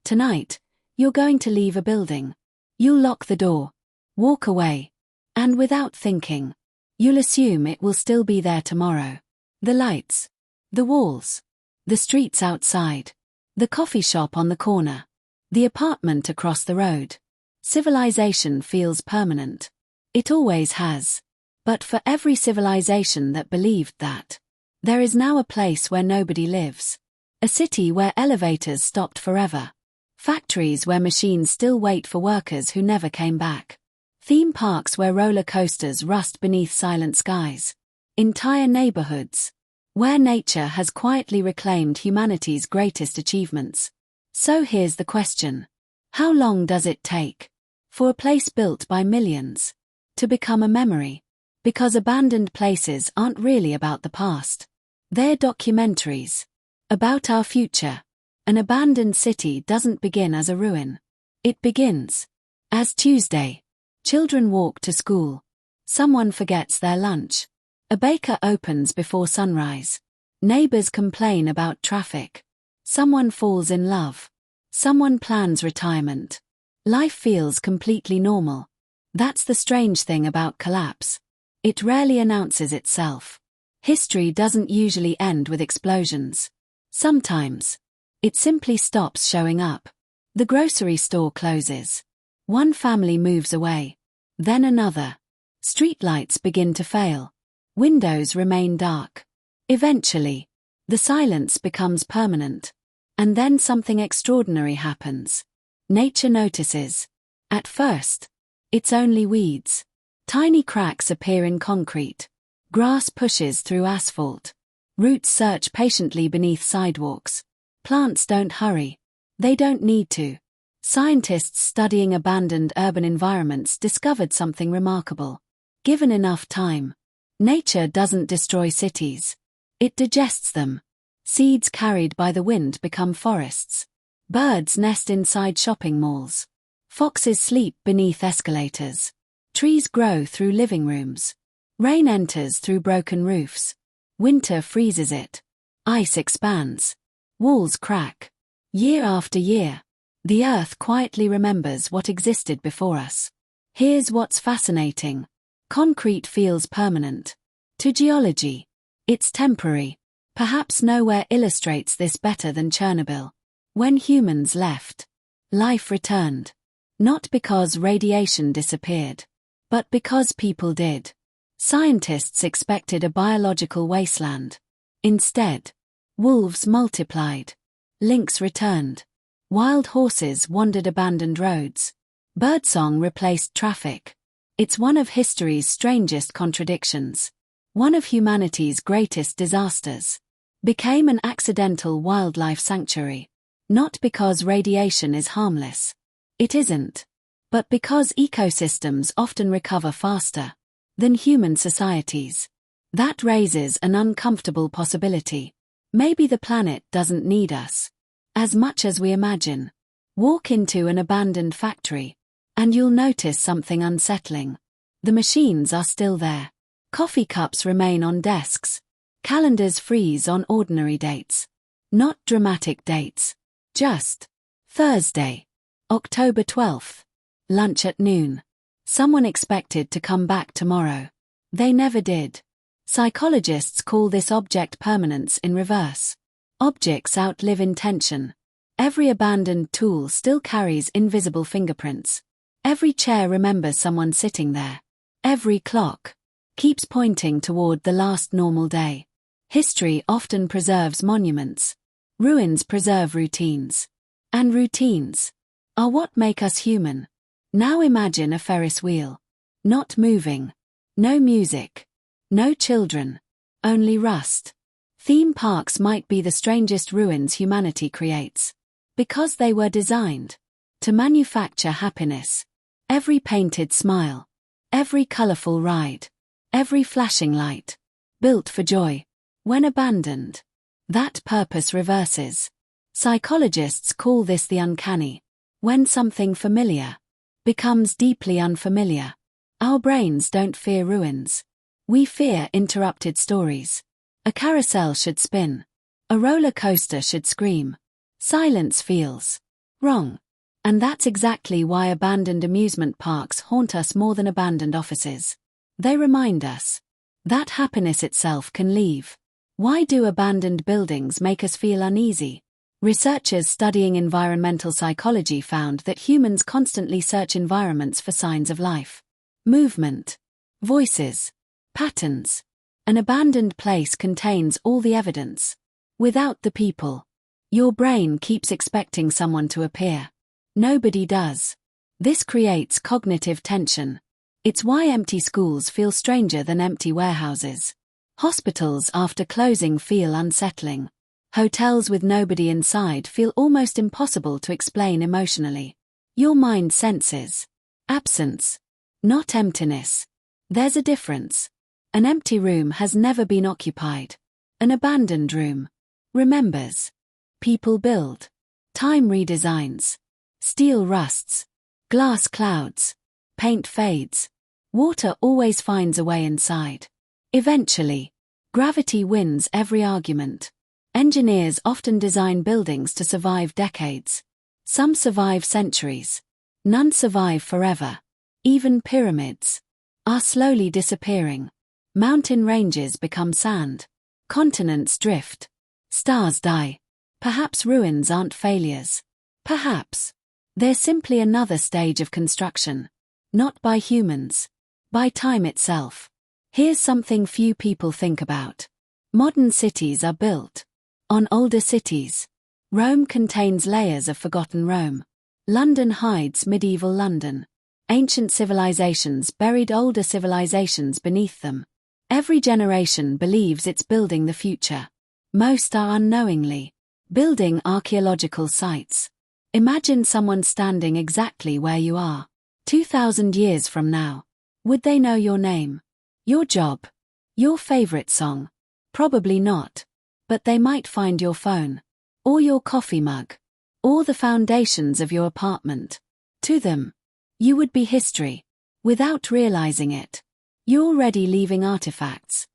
Tonight, you're going to leave a building. You'll lock the door, walk away, and without thinking, you'll assume it will still be there tomorrow. The lights, the walls, the streets outside, the coffee shop on the corner, the apartment across the road. Civilization feels permanent. It always has. But for every civilization that believed that, there is now a place where nobody lives. A city where elevators stopped forever. Factories where machines still wait for workers who never came back. Theme parks where roller coasters rust beneath silent skies. Entire neighborhoods where nature has quietly reclaimed humanity's greatest achievements. So here's the question. How long does it take for a place built by millions to become a memory? Because abandoned places aren't really about the past. They're documentaries about our future. An abandoned city doesn't begin as a ruin. It begins as Tuesday. Children walk to school. Someone forgets their lunch. A baker opens before sunrise. Neighbors complain about traffic. Someone falls in love. Someone plans retirement. Life feels completely normal. That's the strange thing about collapse. It rarely announces itself. History doesn't usually end with explosions. Sometimes, it simply stops showing up. The grocery store closes. One family moves away. Then another. Streetlights begin to fail. Windows remain dark. Eventually, the silence becomes permanent. And then something extraordinary happens. Nature notices. At first, it's only weeds. Tiny cracks appear in concrete. Grass pushes through asphalt. Roots search patiently beneath sidewalks. Plants don't hurry. They don't need to. Scientists studying abandoned urban environments discovered something remarkable. Given enough time, nature doesn't destroy cities. It digests them. Seeds carried by the wind become forests. Birds nest inside shopping malls. Foxes sleep beneath escalators. Trees grow through living rooms. Rain enters through broken roofs. Winter freezes it. Ice expands. Walls crack. Year after year, the earth quietly remembers what existed before us. Here's what's fascinating. Concrete feels permanent. To geology, it's temporary. Perhaps nowhere illustrates this better than Chernobyl. When humans left, life returned. Not because radiation disappeared, but because people did. Scientists expected a biological wasteland. Instead, wolves multiplied. Lynx returned. Wild horses wandered abandoned roads. Birdsong replaced traffic. It's one of history's strangest contradictions. One of humanity's greatest disasters. Became an accidental wildlife sanctuary. Not because radiation is harmless. It isn't. But because ecosystems often recover faster than human societies. That raises an uncomfortable possibility. Maybe the planet doesn't need us as much as we imagine. Walk into an abandoned factory, and you'll notice something unsettling. The machines are still there. Coffee cups remain on desks. Calendars freeze on ordinary dates. Not dramatic dates. Just Thursday, October 12th. Lunch at noon. Someone expected to come back tomorrow. They never did. Psychologists call this object permanence in reverse. Objects outlive intention. Every abandoned tool still carries invisible fingerprints. Every chair remembers someone sitting there. Every clock keeps pointing toward the last normal day. History often preserves monuments. Ruins preserve routines. And routines are what make us human. Now imagine a Ferris wheel. Not moving. No music. No children. Only rust. Theme parks might be the strangest ruins humanity creates. Because they were designed to manufacture happiness. Every painted smile. Every colorful ride. Every flashing light. Built for joy. When abandoned, that purpose reverses. Psychologists call this the uncanny. When something familiar becomes deeply unfamiliar. Our brains don't fear ruins. We fear interrupted stories. A carousel should spin. A roller coaster should scream. Silence feels Wrong. And that's exactly why abandoned amusement parks haunt us more than abandoned offices. They remind us that happiness itself can leave. Why do abandoned buildings make us feel uneasy? Researchers studying environmental psychology found that humans constantly search environments for signs of life. Movement, voices, patterns. An abandoned place contains all the evidence. Without the people, your brain keeps expecting someone to appear. Nobody does. This creates cognitive tension. It's why empty schools feel stranger than empty warehouses. Hospitals after closing feel unsettling. Hotels with nobody inside feel almost impossible to explain emotionally. Your mind senses absence, not emptiness. There's a difference. An empty room has never been occupied. An abandoned room remembers. People build. Time redesigns. Steel rusts. Glass clouds. Paint fades. Water always finds a way inside. Eventually, gravity wins every argument. Engineers often design buildings to survive decades. Some survive centuries. None survive forever. Even pyramids are slowly disappearing. Mountain ranges become sand. Continents drift. Stars die. Perhaps ruins aren't failures. Perhaps they're simply another stage of construction. Not by humans. By time itself. Here's something few people think about. Modern cities are built on older cities. Rome contains layers of forgotten Rome. London hides medieval London. Ancient civilizations buried older civilizations beneath them. Every generation believes it's building the future. Most are unknowingly building archaeological sites. Imagine someone standing exactly where you are. 2,000 years from now. Would they know your name? Your job? Your favorite song? Probably not. But they might find your phone. Or your coffee mug. Or the foundations of your apartment. To them, you would be history. Without realizing it. You're already leaving artifacts.